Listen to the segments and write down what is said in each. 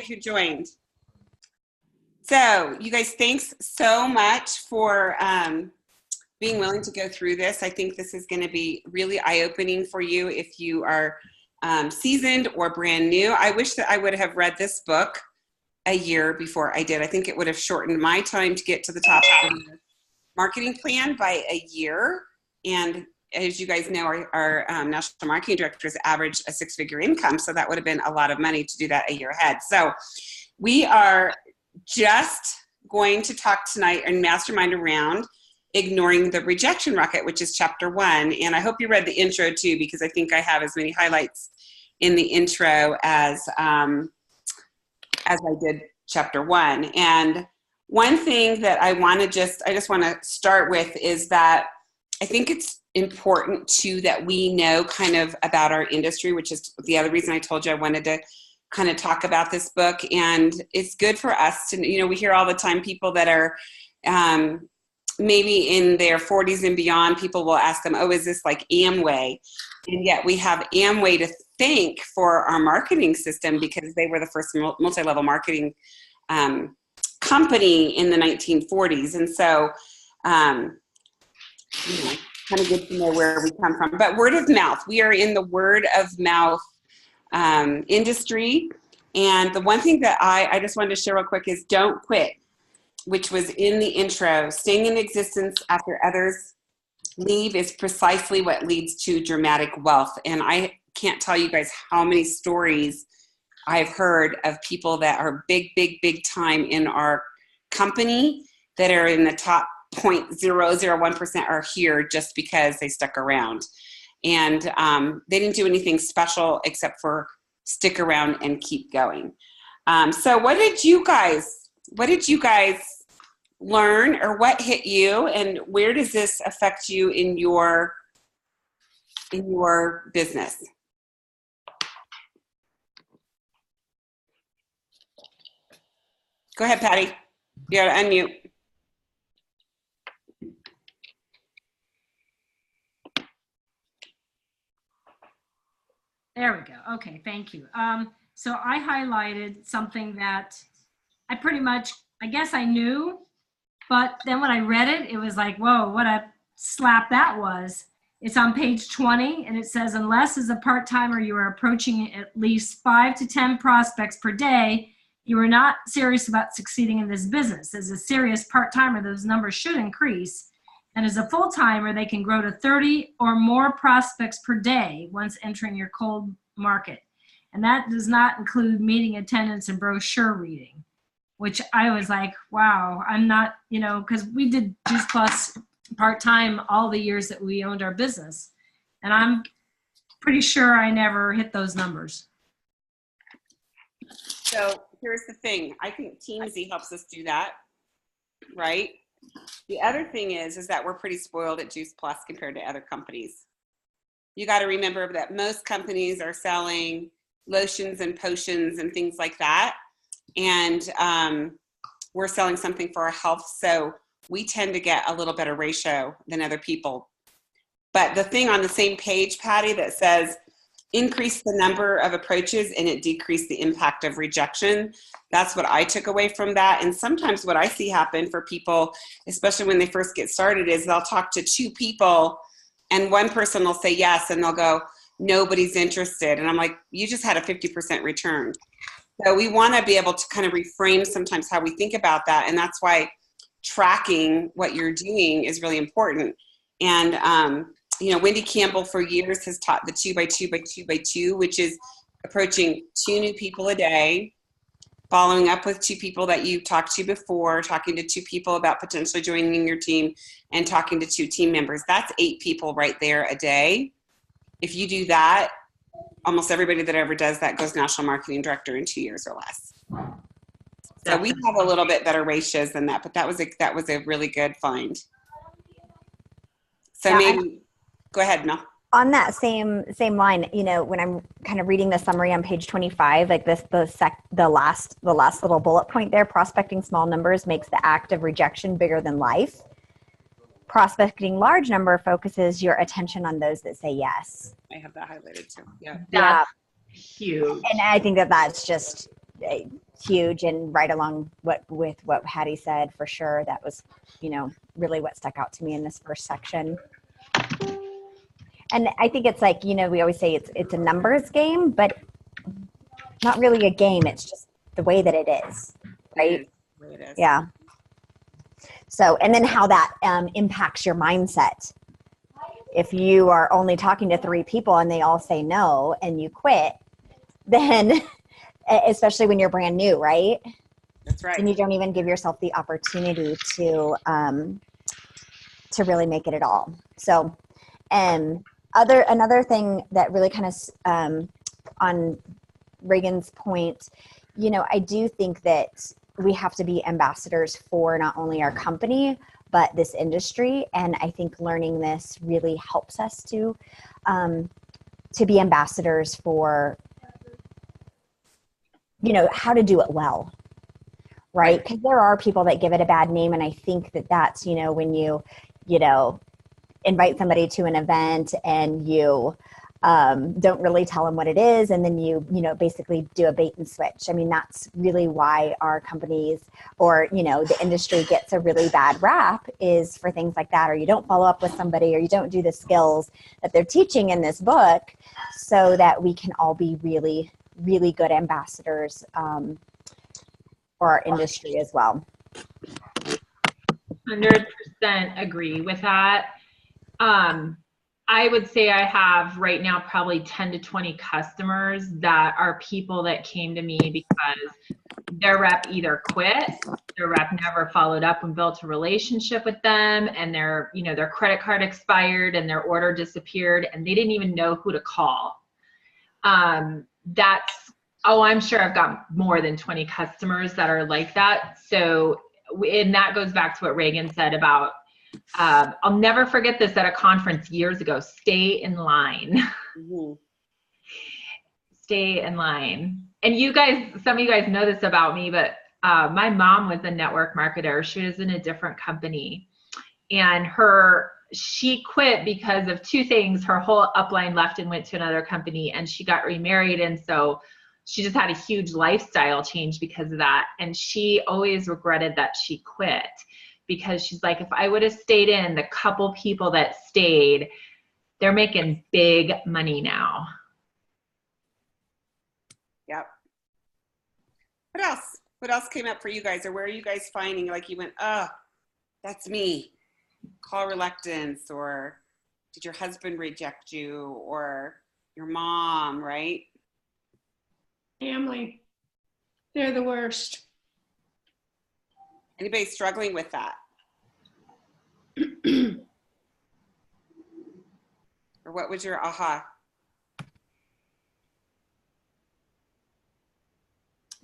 who joined. So you guys, thanks so much for being willing to go through this. I think this is going to be really eye-opening for you if you are seasoned or brand new. I wish that I would have read this book a year before I did. I think it would have shortened my time to get to the top of the marketing plan by a year. And as you guys know, our national marketing directors average a 6-figure income. So that would have been a lot of money to do that a year ahead. So we are just going to talk tonight and mastermind around ignoring the rejection rocket, which is chapter 1. And I hope you read the intro too, because I think I have as many highlights in the intro as I did chapter 1. And one thing that I just want to start with is that I think it's important too that we know kind of about our industry, which is the other reason I told you I wanted to kind of talk about this book. And it's good for us to, we hear all the time people that are maybe in their 40s and beyond, people will ask them, oh, is this like Amway? And yet we have Amway to thank for our marketing system because they were the first multi-level marketing company in the 1940s. And so, kind of good to know where we come from. But word of mouth, we are in the word of mouth industry. And the one thing that I just wanted to share real quick is don't quit, which was in the intro. Staying in existence after others leave is precisely what leads to dramatic wealth. And I can't tell you guys how many stories I've heard of people that are big time in our company that are in the top 0.001% are here just because they stuck around. And they didn't do anything special except for stick around and keep going. So what did you guys learn, or what hit you, and where does this affect you in your business? Go ahead, Patty. You gotta unmute. There we go. Okay, thank you. So I highlighted something that I pretty much, I guess I knew, but then when I read it, it was like, whoa, what a slap that was. It's on page 20, and it says, unless as a part-timer you are approaching at least 5 to 10 prospects per day, you are not serious about succeeding in this business. As a serious part-timer, those numbers should increase. And as a full-timer, they can grow to 30 or more prospects per day once entering your cold market. And that does not include meeting attendance and brochure reading, which I was like, wow, I'm not, because we did Juice Plus part-time all the years that we owned our business. And I'm pretty sure I never hit those numbers. So here's the thing. I think Teamsy helps us do that, right? The other thing is that we're pretty spoiled at Juice Plus compared to other companies. You got to remember that most companies are selling lotions and potions and things like that. And we're selling something for our health. So we tend to get a little better ratio than other people. But the thing on the same page, Patty, that says increase the number of approaches and it decreased the impact of rejection. That's what I took away from that. And sometimes what I see happen for people, especially when they first get started, is they'll talk to 2 people and one person will say yes and they'll go, nobody's interested. And I'm like, you just had a 50% return. So we want to be able to kind of reframe sometimes how we think about that. And that's why tracking what you're doing is really important. And, Wendy Campbell for years has taught the 2x2x2x2, which is approaching 2 new people a day, following up with 2 people that you talked to before, talking to 2 people about potentially joining your team, and talking to 2 team members. That's 8 people right there a day. If you do that, almost everybody that ever does that goes national marketing director in 2 years or less. So we have a little bit better ratios than that, but that was a really good find. So maybe, go ahead, Mel. On that same line, when I'm kind of reading the summary on page 25, like the last little bullet point there, prospecting small numbers makes the act of rejection bigger than life. Prospecting large number focuses your attention on those that say yes. I have that highlighted too. Yeah. That's huge. And I think that's just huge, and right along with what Hattie said, for sure. That was, really what stuck out to me in this first section. And I think it's like, we always say it's a numbers game, but not really a game. It's just the way that it is, right? It is the way it is. Yeah. So, and then how that impacts your mindset. If you are only talking to 3 people and they all say no and you quit, then especially when you're brand new, right? That's right. And you don't even give yourself the opportunity to really make it at all. So, another thing that really kind of on Reagan's point, I do think that we have to be ambassadors for not only our company, but this industry. And I think learning this really helps us to be ambassadors for, how to do it well. Right? Because there are people that give it a bad name. And I think that that's, when you invite somebody to an event and you don't really tell them what it is, and then you basically do a bait and switch. I mean, that's really why our companies or the industry gets a really bad rap, is for things like that. Or you don't follow up with somebody, or you don't do the skills that they're teaching in this book, so that we can all be really, really good ambassadors for our industry as well. 100% agree with that. I would say I have right now probably 10 to 20 customers that are people that came to me because their rep either quit, their rep never followed up and built a relationship with them, and their credit card expired and their order disappeared and they didn't even know who to call. I'm sure I've got more than 20 customers that are like that. So, and that goes back to what Reagan said about, I'll never forget this at a conference years ago: stay in line. Mm-hmm. Stay in line. And some of you guys know this about me, but my mom was a network marketer. She was in a different company, and she quit because of 2 things. Her whole upline left and went to another company, and she got remarried. And so she just had a huge lifestyle change because of that. And she always regretted that she quit, because she's like, if I would have stayed in, the couple people that stayed, they're making big money now. Yep. What else? What else came up for you guys? Or where are you guys finding, like, you went, that's me? Call reluctance, or did your husband reject you, or your mom, right? Family. They're the worst. Anybody struggling with that? Or what was your aha?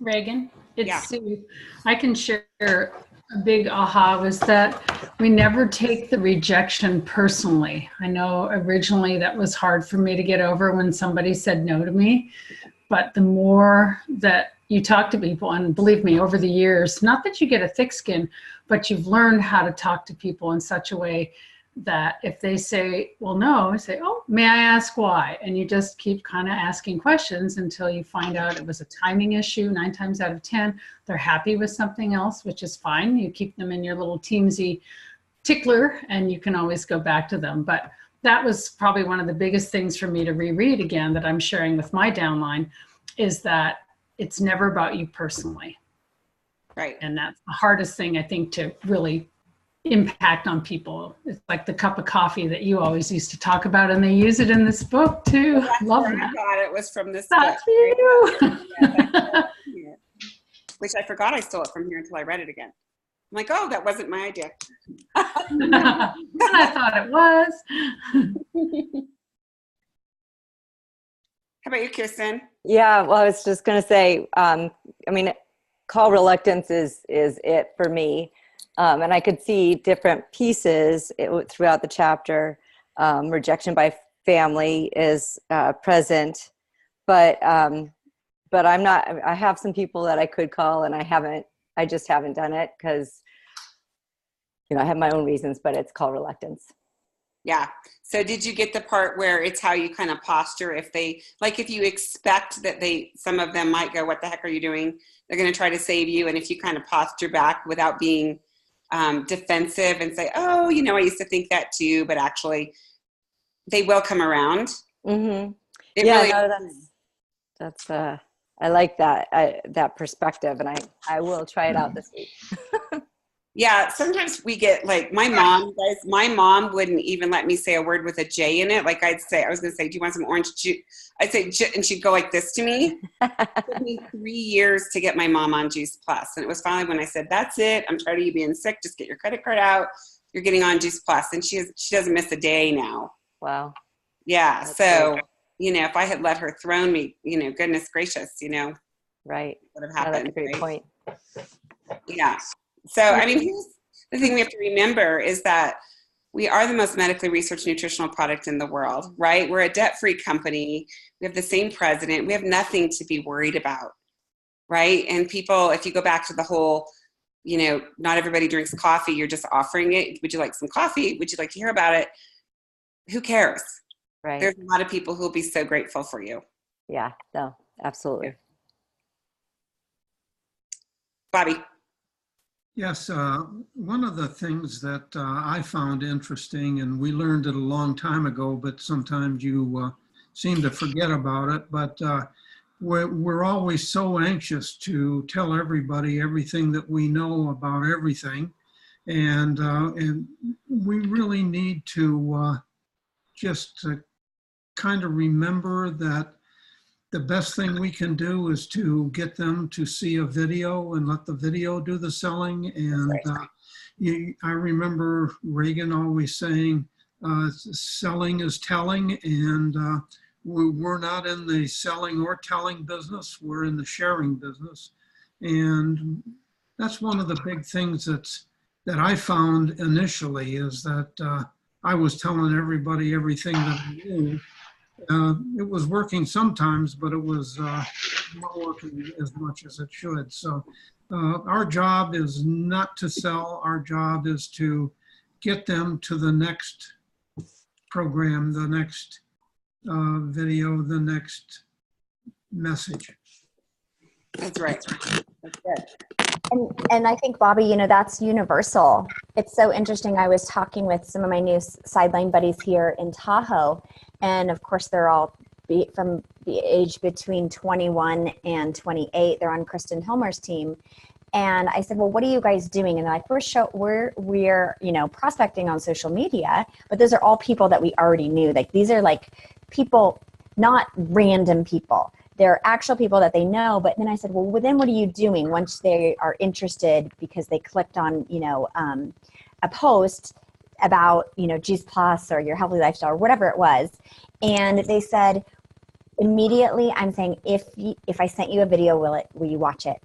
Reagan, it's Yeah. Sue. I can share a big aha was that we never take the rejection personally. I know originally that was hard for me to get over when somebody said no to me, but the more that you talk to people, and believe me, over the years, not that you get a thick skin, but you've learned how to talk to people in such a way that if they say, well, no, I say, oh, may I ask why? And you just keep kind of asking questions until you find out it was a timing issue. 9 times out of 10, they're happy with something else, which is fine. You keep them in your little Teamsy tickler, and you can always go back to them. But that was probably one of the biggest things for me to reread again that I'm sharing with my downline, is that it's never about you personally. Right. And that's the hardest thing, I think, to really impact on people. It's like the cup of coffee that you always used to talk about, and they use it in this book too. Love that. I thought it was from this That's book. you. Which I forgot I stole it from here until I read it again. I'm like, oh, that wasn't my idea. I thought it was. How about you, Kirsten? Yeah, well, I was just going to say, call reluctance is it for me. And I could see different pieces throughout the chapter. Rejection by family is present, but I'm not. I have some people that I could call, and I just haven't done it because, I have my own reasons. But it's called reluctance. Yeah. So did you get the part where it's how you kind of posture if they, like if you expect that some of them might go, what the heck are you doing? They're going to try to save you. And if you kind of posture back without being defensive and say, oh, I used to think that too, but actually they will come around. Mm-hmm. Yeah, really, no, that's I like that perspective, and I will try it out this week. yeah, sometimes we get like my mom wouldn't even let me say a word with a J in it. Like I was going to say, do you want some orange juice? I'd say, and she'd go like this to me. It took me 3 years to get my mom on Juice Plus. And it was finally when I said, that's it. I'm tired of you being sick. Just get your credit card out. You're getting on Juice Plus. And she doesn't miss a day now. Wow. Yeah. That's so, great. If I had let her thrown me, goodness gracious, Right. would have happened. That's a great right? point. Yeah. So, I mean, here's the thing we have to remember is that we are the most medically researched nutritional product in the world, right? We're a debt-free company. We have the same president. We have nothing to be worried about, right? And people, if you go back to the whole, not everybody drinks coffee, you're just offering it. Would you like some coffee? Would you like to hear about it? Who cares? Right. There's a lot of people who will be so grateful for you. Yeah, no, absolutely. Bobby. Yes, one of the things that I found interesting, and we learned it a long time ago, but sometimes you seem to forget about it, but we're always so anxious to tell everybody everything that we know about everything. And we really need to just kind of remember that the best thing we can do is to get them to see a video and let the video do the selling. And I remember Reagan always saying, selling is telling, and we're not in the selling or telling business, we're in the sharing business. And that's one of the big things that I found initially is that I was telling everybody everything that I knew. It was working sometimes, but it was not working as much as it should. So our job is not to sell. Our job is to get them to the next program, the next video, the next message. That's right. That's good. And I think, Bobby, that's universal. It's so interesting. I was talking with some of my new sideline buddies here in Tahoe, and of course, they're all from the age between 21 and 28. They're on Kristen Hilmer's team. And I said, well, what are you guys doing? And they're like, we're prospecting on social media, but those are all people that we already knew. Like, these are like people, not random people. They're actual people that they know. But then I said, well, then what are you doing once they are interested because they clicked on, a post about, Juice Plus or your healthy lifestyle or whatever it was. And they said, immediately, I'm saying, if I sent you a video, will you watch it?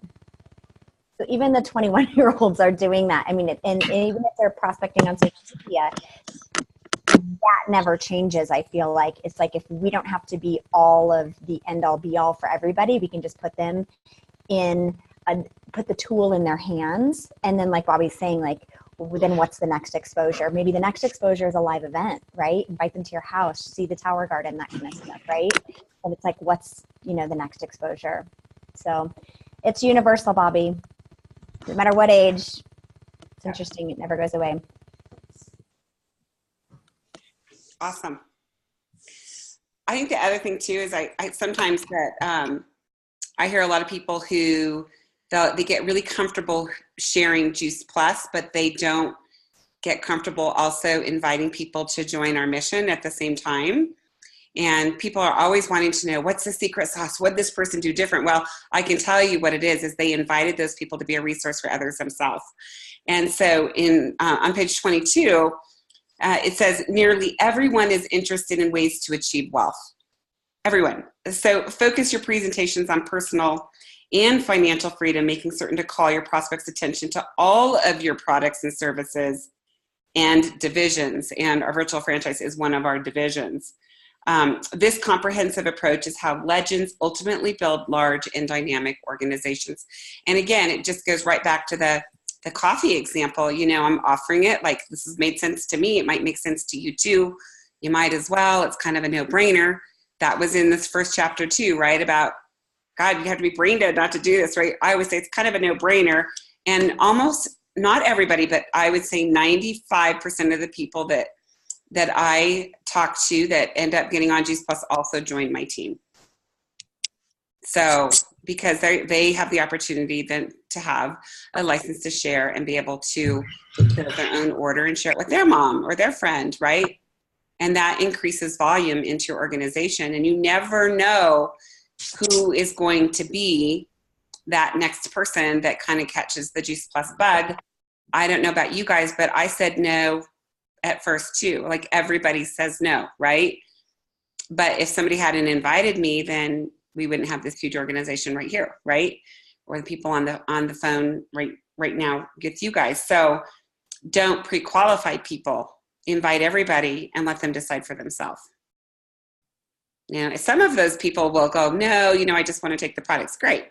So even the 21-year-olds are doing that. I mean, and even if they're prospecting on social media, that never changes. I feel like it's like if we don't have to be all of the end all be all for everybody, we can just put them in put the tool in their hands. And then like Bobby's saying, like, well, then what's the next exposure? Maybe the next exposure is a live event, right? Invite them to your house, see the Tower Garden, that kind of stuff, right? And it's like, what's, the next exposure? So it's universal, Bobby. No matter what age, it's interesting. It never goes away. Awesome. I think the other thing too is I sometimes that I hear a lot of people who they get really comfortable sharing Juice Plus, but they don't get comfortable also inviting people to join our mission at the same time. And people are always wanting to know, what's the secret sauce? What did this person do different? Well, I can tell you what it is they invited those people to be a resource for others themselves. And so on page 22, it says nearly everyone is interested in ways to achieve wealth. Everyone. So focus your presentations on personal and financial freedom, making certain to call your prospects' attention to all of your products and services and divisions. And our virtual franchise is one of our divisions. This comprehensive approach is how legends ultimately build large and dynamic organizations. And again, it just goes right back to the the coffee example, I'm offering it like this has made sense to me. It might make sense to you too. You might as well. It's kind of a no-brainer. That was in this first chapter too, right? About, God, you have to be brain dead not to do this, right? I always say it's kind of a no-brainer. And almost, not everybody, but I would say 95% of the people that I talk to that end up getting on Juice Plus also join my team. So, because they have the opportunity then to have a license to share and be able to build their own order and share it with their mom or their friend, right? And that increases volume into your organization. And you never know who is going to be that next person that kind of catches the Juice Plus bug. I don't know about you guys, but I said no at first too. Like everybody says no, right? But if somebody hadn't invited me, then we wouldn't have this huge organization right here, right? Or the people on the phone right now with you guys. So don't pre-qualify people. Invite everybody and let them decide for themselves. Some of those people will go, no, I just want to take the products. Great.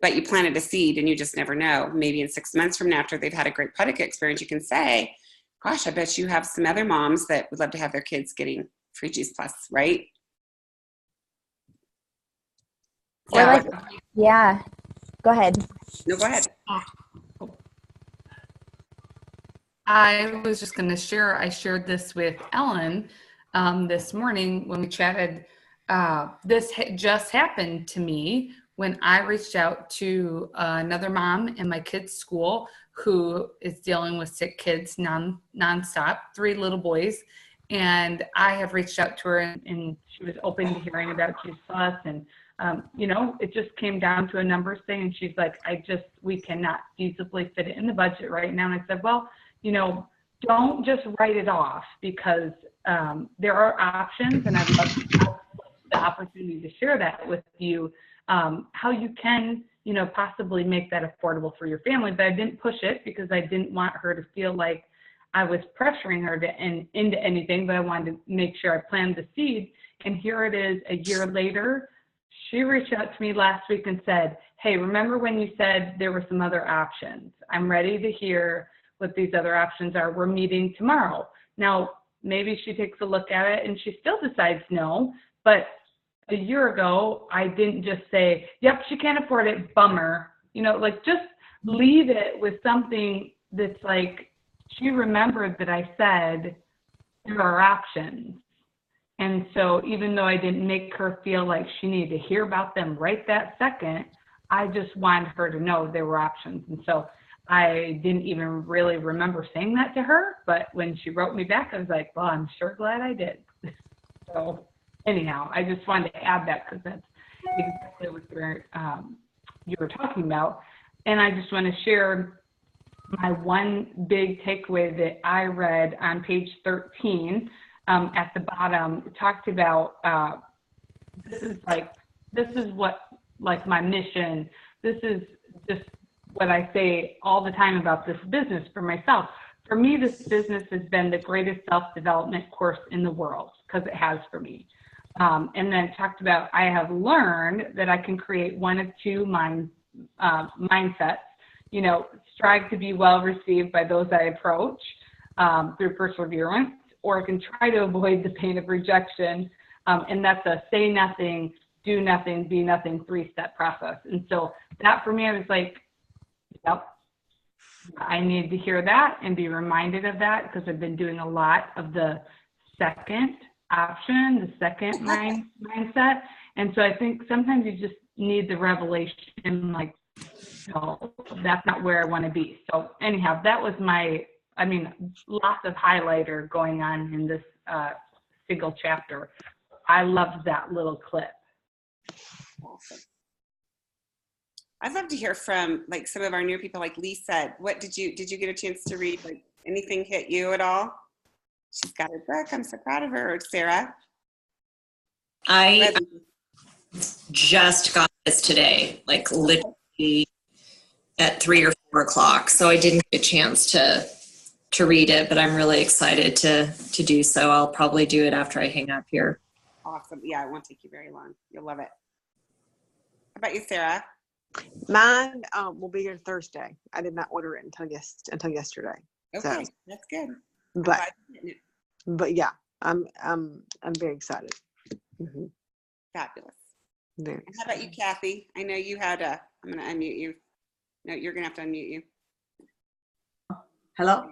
But you planted a seed and you just never know. Maybe in 6 months from now, after they've had a great product experience, you can say, gosh, I bet you have some other moms that would love to have their kids getting free Juice Plus, right? Or like, yeah, go ahead. No, go ahead. I was just going to share, I shared this with Ellen this morning when we chatted. This just happened to me when I reached out to another mom in my kids' school who is dealing with sick kids nonstop, 3 little boys. And I have reached out to her and she was open to hearing about Juice Plus. And, it just came down to a numbers thing. And she's like, we cannot feasibly fit it in the budget right now. And I said, well, don't just write it off because there are options. And I'd love to have the opportunity to share that with you, how you can, possibly make that affordable for your family. But I didn't push it because I didn't want her to feel like I was pressuring her into anything, but I wanted to make sure I planted the seed. And here it is a year later. She reached out to me last week and said, hey, remember when you said there were some other options? I'm ready to hear what these other options are. We're meeting tomorrow. Now, maybe she takes a look at it and she still decides no, but a year ago, I didn't just say, yep, she can't afford it, bummer. Just leave it with something that's like, she remembered that I said there are options. And so even though I didn't make her feel like she needed to hear about them right that second, I just wanted her to know there were options. And so I didn't even really remember saying that to her. But when she wrote me back, I was like, well, I'm sure glad I did. So anyhow, I just wanted to add that because that's exactly what you were talking about. And I just want to share my one big takeaway that I read on page 13 at the bottom. It talked about this is what my mission. This is just what I say all the time about this business for myself. For me, this business has been the greatest self-development course in the world because it has for me. And then it talked about I have learned that I can create one of 2 mindsets. Strive to be well received by those I approach through perseverance, or I can try to avoid the pain of rejection. And that's a say nothing, do nothing, be nothing 3-step process. And so that for me, I was like, yep, I need to hear that and be reminded of that because I've been doing a lot of the second option, the second mindset. And so I think sometimes you just need the revelation, like, no, that's not where I want to be. So anyhow, that was lots of highlighter going on in this single chapter. I loved that little clip. Awesome. I'd love to hear from some of our new people. Like Lee said, what did you get a chance to read? Anything hit you at all? She's got her book. I'm so proud of her. Or Sarah? I just got this today, literally at 3 or 4 o'clock. So I didn't get a chance to read it, but I'm really excited to do so. I'll probably do it after I hang up here. Awesome. Yeah, it won't take you very long. You'll love it. How about you, Sarah? Mine will be here Thursday. I did not order it until yesterday. Okay, So, that's good. but yeah, I'm very excited. Fabulous. Very How about you, Kathy? I know you had a. I'm going to unmute you. No, you're going to have to unmute you. Hello?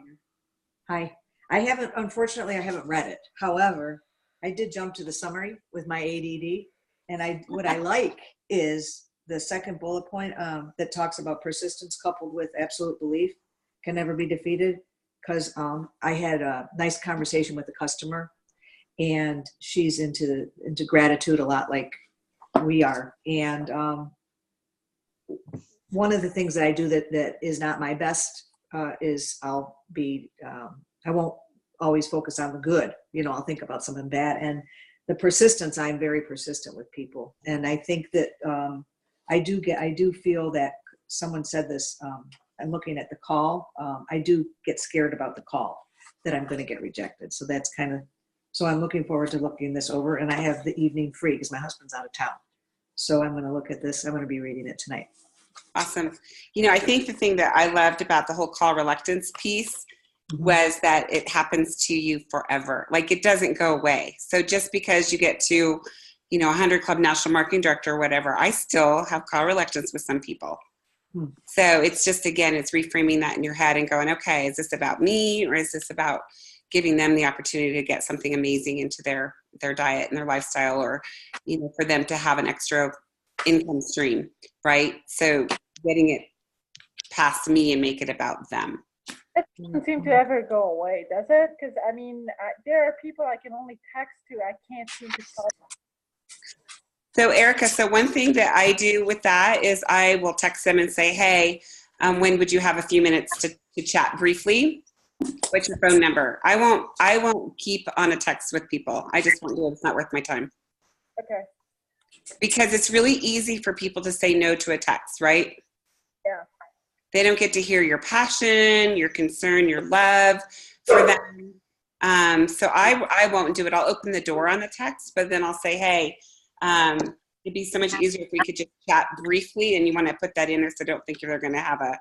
Hi. Unfortunately, I haven't read it. However, I did jump to the summary with my ADD. And what I like is the second bullet point that talks about persistence coupled with absolute belief can never be defeated. Because I had a nice conversation with a customer, and she's into gratitude a lot like we are. And one of the things that I do that is not my best is I won't always focus on the good. I'll think about something bad. And the persistence, I'm very persistent with people. And I think that I do feel that someone said this, I'm looking at the call. I do get scared about the call that I'm going to get rejected. So that's so I'm looking forward to looking this over, and I have the evening free because my husband's out of town. So I'm going to look at this. I'm going to be reading it tonight. Awesome. I think the thing that I loved about the whole call reluctance piece was that it happens to you forever. Like, it doesn't go away. So just because you get to, 100 Club National Marketing Director or whatever, I still have call reluctance with some people. So it's just, again, it's reframing that in your head and going, okay, is this about me, or is this about giving them the opportunity to get something amazing into their diet and their lifestyle, or, for them to have an extra income stream, right? So getting it past me and make it about them. It doesn't seem to ever go away, does it? Because there are people I can only text to. I can't seem to call. So Erica, one thing that I do with that is I will text them and say, hey, when would you have a few minutes to chat briefly? What's your phone number? I won't keep on a text with people. I just won't do it. It's not worth my time. Okay. Because it's really easy for people to say no to a text, right? Yeah. They don't get to hear your passion, your concern, your love for them. So I won't do it. I'll open the door on the text, but then I'll say, hey, it'd be so much easier if we could just chat briefly, and you want to put that in there, so don't think you're going to have a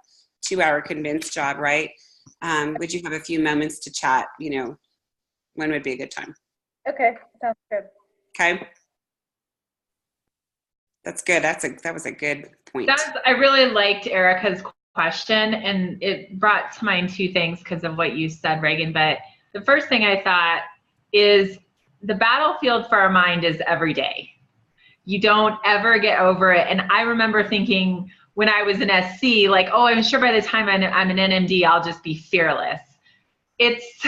2-hour convince job, right? Would you have a few moments to chat? When would be a good time? Okay, sounds good. Okay. That's good. That was a good point. I really liked Erica's question, and it brought to mind two things because of what you said, Reagan. But the first thing I thought is the battlefield for our mind is every day. You don't ever get over it. And I remember thinking when I was an SC, like, oh, I'm sure by the time I'm an NMD, I'll just be fearless. It's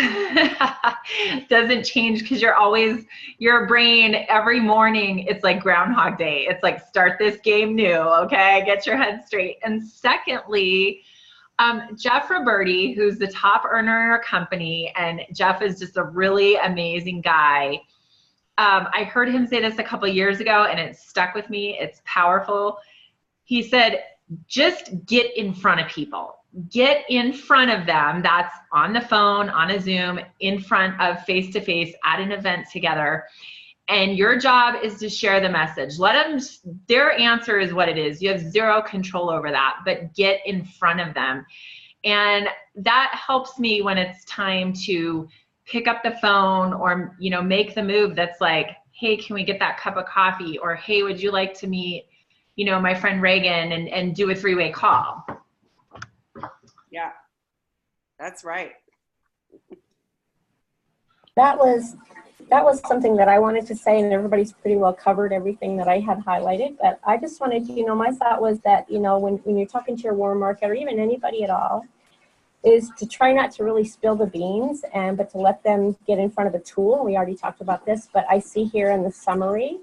doesn't change, because your brain every morning, it's like Groundhog Day. It's like, start this game new, okay? Get your head straight. And secondly, Jeff Roberti, who's the top earner in our company, and Jeff is just a really amazing guy. I heard him say this a couple of years ago, and it stuck with me. It's powerful. He said, just get in front of people. Get in front of them. That's on the phone, on a Zoom, in front of face-to-face at an event together. And your job is to share the message. Let them, their answer is what it is. You have zero control over that, but get in front of them. And that helps me when it's time to pick up the phone or, make the move that's like, hey, can we get that cup of coffee? Or, hey, would you like to meet, my friend Reagan and do a 3-way call? Yeah, that's right. That was something that I wanted to say, and everybody's pretty well covered everything that I had highlighted. But I just wanted to, my thought was that, when you're talking to your warm market, or even anybody at all, is to try not to really spill the beans, but to let them get in front of a tool. We already talked about this, but I see here in the summary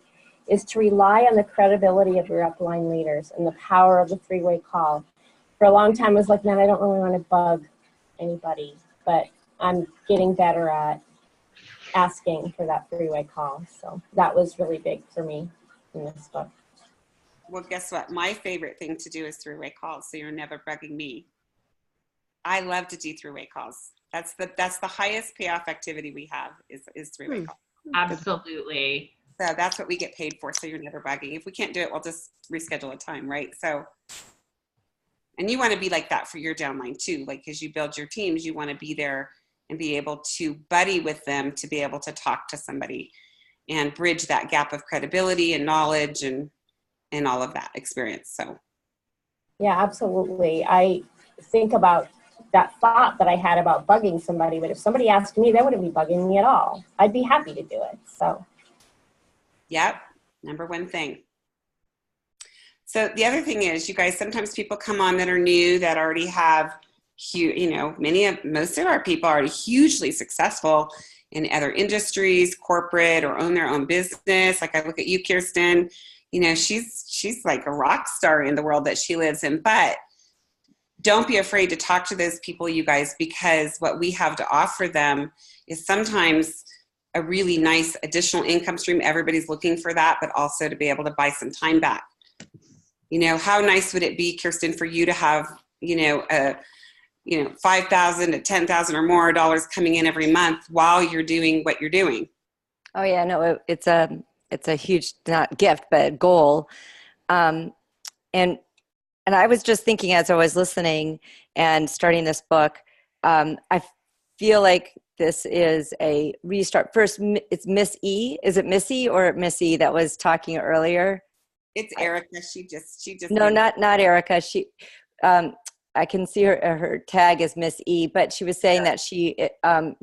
is to rely on the credibility of your upline leaders and the power of the 3-way call. For a long time, I was like, man, I don't really want to bug anybody, but I'm getting better at asking for that 3-way call. So that was really big for me in this book. Well, guess what? My favorite thing to do is 3-way calls, so you're never bugging me. I love to do 3-way calls. That's the highest payoff activity we have is 3-way calls. Absolutely. So that's what we get paid for. So you're never bugging. If we can't do it, we'll just reschedule a time, right? So, and you want to be like that for your downline too. Like as you build your teams, you want to be there and be able to buddy with them to be able to talk to somebody and bridge that gap of credibility and knowledge and all of that experience. So. Yeah, absolutely. I think about that thought that I had about bugging somebody, but if somebody asked me, they wouldn't be bugging me at all. I'd be happy to do it. So. Yep. Number one thing. So the other thing is, you guys, sometimes people come on that are new, that already have, most of our people are already hugely successful in other industries, corporate, or own their own business. Like I look at you, Kirsten, she's like a rock star in the world that she lives in, but don't be afraid to talk to those people, you guys, because what we have to offer them is sometimes a really nice additional income stream. Everybody's looking for that, but also to be able to buy some time back. How nice would it be, Kirsten, for you to have, $5,000 to $10,000 or more dollars coming in every month while you're doing what you're doing? Oh yeah, no, it's a huge, not gift, but goal. And I was just thinking as I was listening and starting this book, I feel like this is a restart. First, it's Miss E. Is it Missy or Missy that was talking earlier? It's Erica. She just. No, not Erica. She, I can see her tag is Miss E, but she was saying that she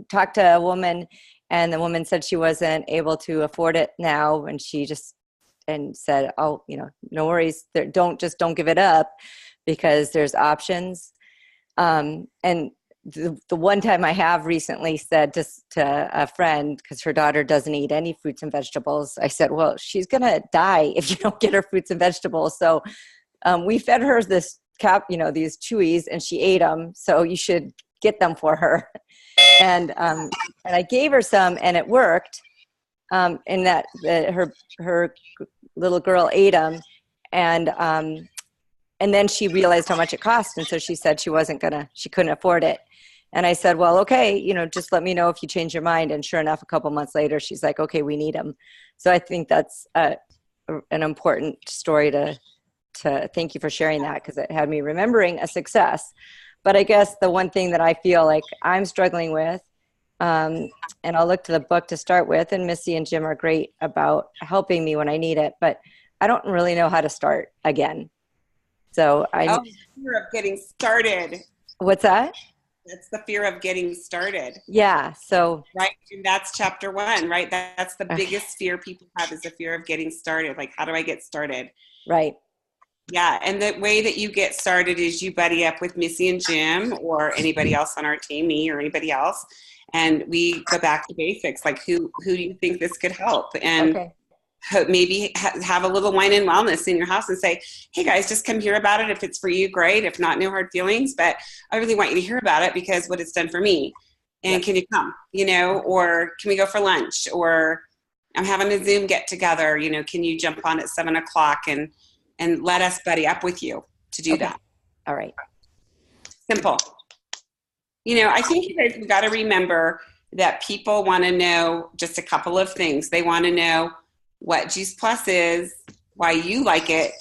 talked to a woman, and the woman said she wasn't able to afford it now, and she just said, "Oh, no worries. Don't give it up, because there's options." And the one time I have recently said just to a friend, because her daughter doesn't eat any fruits and vegetables, I said, well, she's going to die if you don't get her fruits and vegetables. So we fed her this these chewies, and she ate them. So you should get them for her. And I gave her some, and it worked. In that her little girl ate them. And then she realized how much it cost. And so she said she couldn't afford it. And I said, well, okay, just let me know if you change your mind. And sure enough, a couple months later, she's like, okay, we need them. So I think that's an important story to thank you for sharing that, because it had me remembering a success. But I guess the one thing that I feel like I'm struggling with, and I'll look to the book to start with, and Missy and Jim are great about helping me when I need it, but I don't really know how to start again. So fear of getting started. What's that? That's the fear of getting started. Yeah. So right, and that's chapter 1, right? That's the biggest fear people have, is the fear of getting started. Like, how do I get started? Right. Yeah, and the way that you get started is you buddy up with Missy and Jim, or anybody else on our team, me or anybody else, and we go back to basics. Like, who do you think this could help? And maybe have a little wine and wellness in your house and say, hey guys, just come hear about it. If it's for you, great. If not, no hard feelings, but I really want you to hear about it because what it's done for me. And can you come, or can we go for lunch, or I'm having a Zoom get together, can you jump on at 7:00 and let us buddy up with you to do that. All right. Simple. I think you guys, we got to remember that people want to know just a couple of things. They want to know what Juice Plus is, why you like it,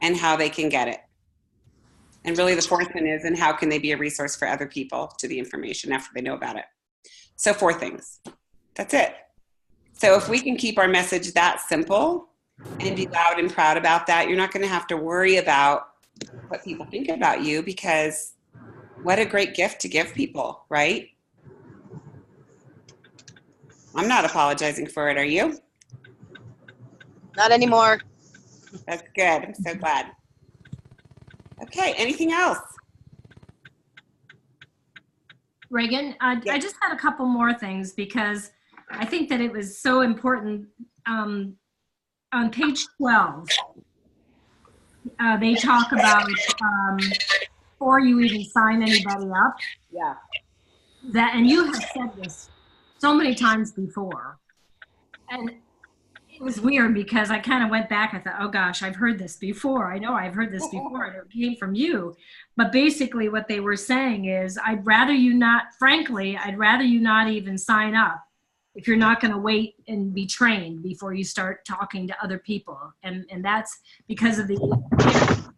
and how they can get it. And really the fourth one is, and how can they be a resource for other people to the information after they know about it. So 4 things. That's it. So if we can keep our message that simple and be loud and proud about that, you're not going to have to worry about what people think about you, because what a great gift to give people, right? I'm not apologizing for it, are you? Not anymore. That's good. I'm so glad. Okay, anything else? Reagan, I just had a couple more things, because I think that it was so important. On page 12, they talk about before you even sign anybody up. Yeah. And you have said this so many times before. And it was weird, because I kind of went back. I thought, oh gosh, I've heard this before. I know I've heard this before. And it came from you. But basically what they were saying is, I'd rather you not even sign up if you're not going to wait and be trained before you start talking to other people. And that's because of the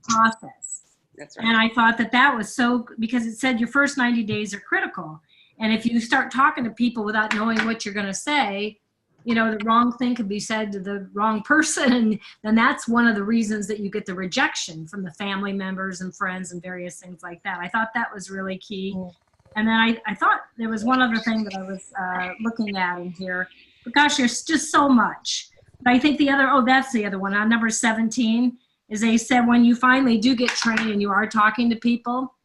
process. That's right. And I thought that was so, because it said your first 90 days are critical. And if you start talking to people without knowing what you're going to say, you know, the wrong thing could be said to the wrong person. And then that's one of the reasons that you get the rejection from the family members and friends and various things like that. I thought that was really key. And then I thought there was one other thing that I was looking at in here. But gosh, there's just so much. But I think that's the other one. On number 17 is they said when you finally do get trained and you are talking to people,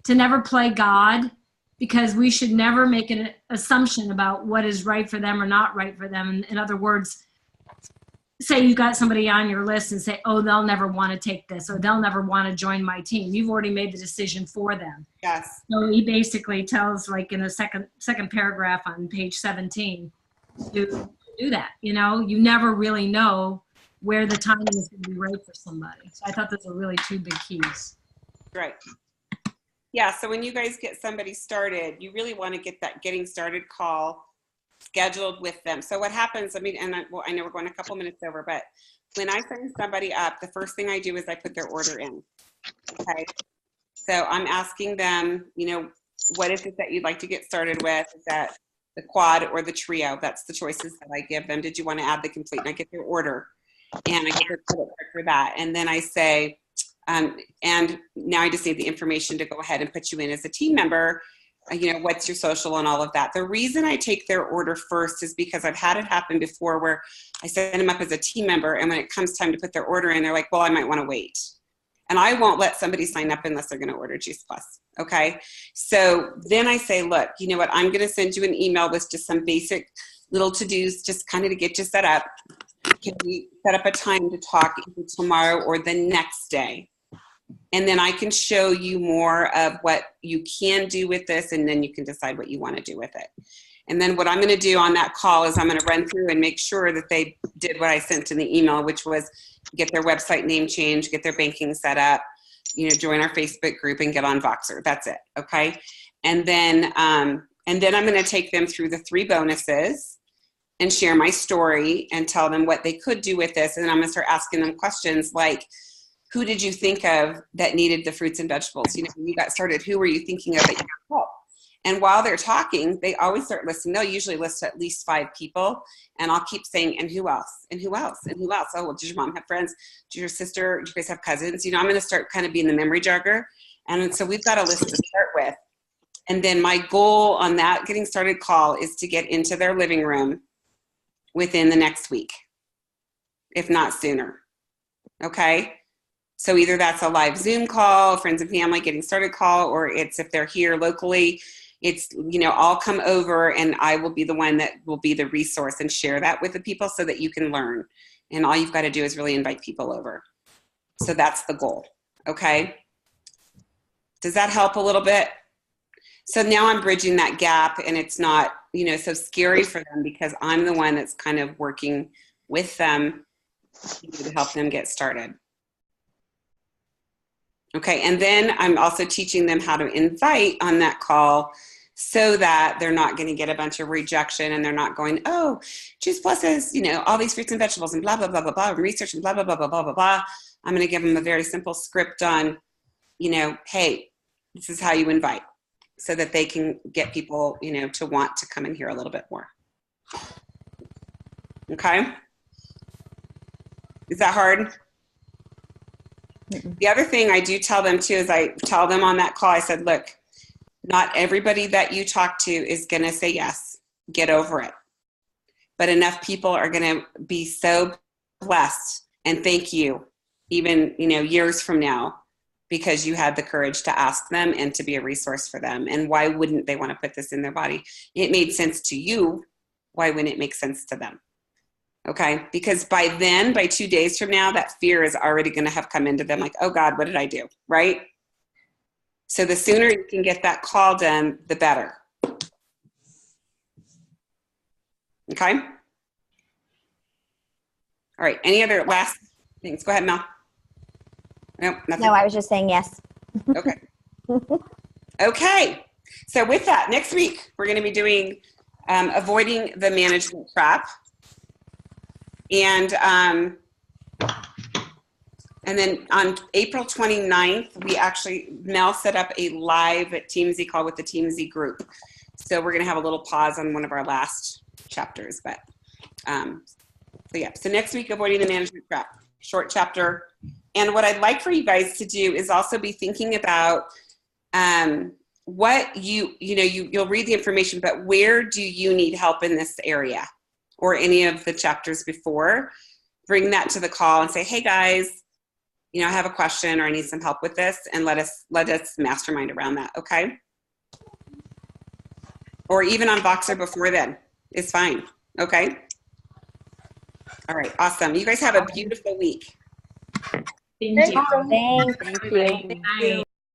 to never play God, because we should never make an assumption about what is right for them or not right for them. In other words, say you got somebody on your list and say, oh, they'll never want to take this, or they'll never want to join my team. You've already made the decision for them. Yes. So he basically tells, like in the second paragraph on page 17, to do that. You know, you never really know where the timing is going to be right for somebody. So I thought those were really two big keys. Right. Yeah, so when you guys get somebody started, you really want to get that getting started call scheduled with them. So what happens, I mean, and I know we're going a couple minutes over, but when I sign somebody up, the first thing I do is I put their order in. Okay. So I'm asking them, you know, what is it that you'd like to get started with? Is that the quad or the trio? That's the choices that I give them. Did you want to add the complete? And I get their order and I get their credit card for that. And then I say, and now I just need the information to go ahead and put you in as a team member. You know, what's your social and all of that. The reason I take their order first is because I've had it happen before where I set them up as a team member, and when it comes time to put their order in, they're like, well, I might want to wait. And I won't let somebody sign up unless they're going to order Juice Plus. Okay. So then I say, look, you know what? I'm going to send you an email with just some basic little to-dos, just kind of to get you set up. Can we set up a time to talk either tomorrow or the next day? And then I can show you more of what you can do with this, and then you can decide what you want to do with it. And then what I'm going to do on that call is I'm going to run through and make sure that they did what I sent in the email, which was get their website name changed, get their banking set up, you know, join our Facebook group and get on Voxer. That's it. Okay. And then I'm going to take them through the 3 bonuses and share my story and tell them what they could do with this. And then I'm going to start asking them questions like, who did you think of that needed the fruits and vegetables? You know, when you got started, who were you thinking of that you could help? And while they're talking, they always start listing. They'll usually list at least 5 people. And I'll keep saying, and who else? And who else? And who else? Oh, well, does your mom have friends? Does your sister, do you guys have cousins? You know, I'm going to start kind of being the memory jogger. And so we've got a list to start with. And then my goal on that getting started call is to get into their living room within the next week, if not sooner. Okay? So either that's a live Zoom call, friends and family getting started call, or it's if they're here locally, it's, you know, I'll come over and I will be the one that will be the resource and share that with the people so that you can learn. And all you've got to do is really invite people over. So that's the goal. Okay. Does that help a little bit? So now I'm bridging that gap, and it's not, you know, so scary for them because I'm the one that's kind of working with them to help them get started. Okay, and then I'm also teaching them how to invite on that call so that they're not going to get a bunch of rejection and they're not going, oh, Juice Plus is, you know, all these fruits and vegetables and blah, blah, blah, blah, blah, and research and blah, blah, blah, blah, blah, blah, blah. I'm going to give them a very simple script on, you know, hey, this is how you invite so that they can get people, you know, to want to come in here a little bit more. Okay? Is that hard? The other thing I do tell them too is I tell them on that call, I said, look, not everybody that you talk to is going to say yes. Get over it. But enough people are going to be so blessed and thank you, even, you know, years from now, because you had the courage to ask them and to be a resource for them. And why wouldn't they want to put this in their body? It made sense to you. Why wouldn't it make sense to them? Okay, because by then, by 2 days from now, that fear is already going to have come into them like, oh God, what did I do, right? So the sooner you can get that call done, the better. Okay? All right, any other last things? Go ahead, Mel. Nope, nothing. No, I was just saying yes. Okay. Okay, so with that, next week, we're going to be doing avoiding the management trap, and then on April 29th, Mel set up a live TeamZ call with the TeamZ group. So we're gonna have a little pause on one of our last chapters, but so next week, avoiding the management trap, short chapter. And what I'd like for you guys to do is also be thinking about what you'll read the information, but where do you need help in this area or any of the chapters before? Bring that to the call and say, hey guys, I have a question or I need some help with this, and let us mastermind around that, okay? Or even on Voxer before then, it's fine, okay? All right, awesome. You guys have a beautiful week. Thank you. Thanks. Thank you.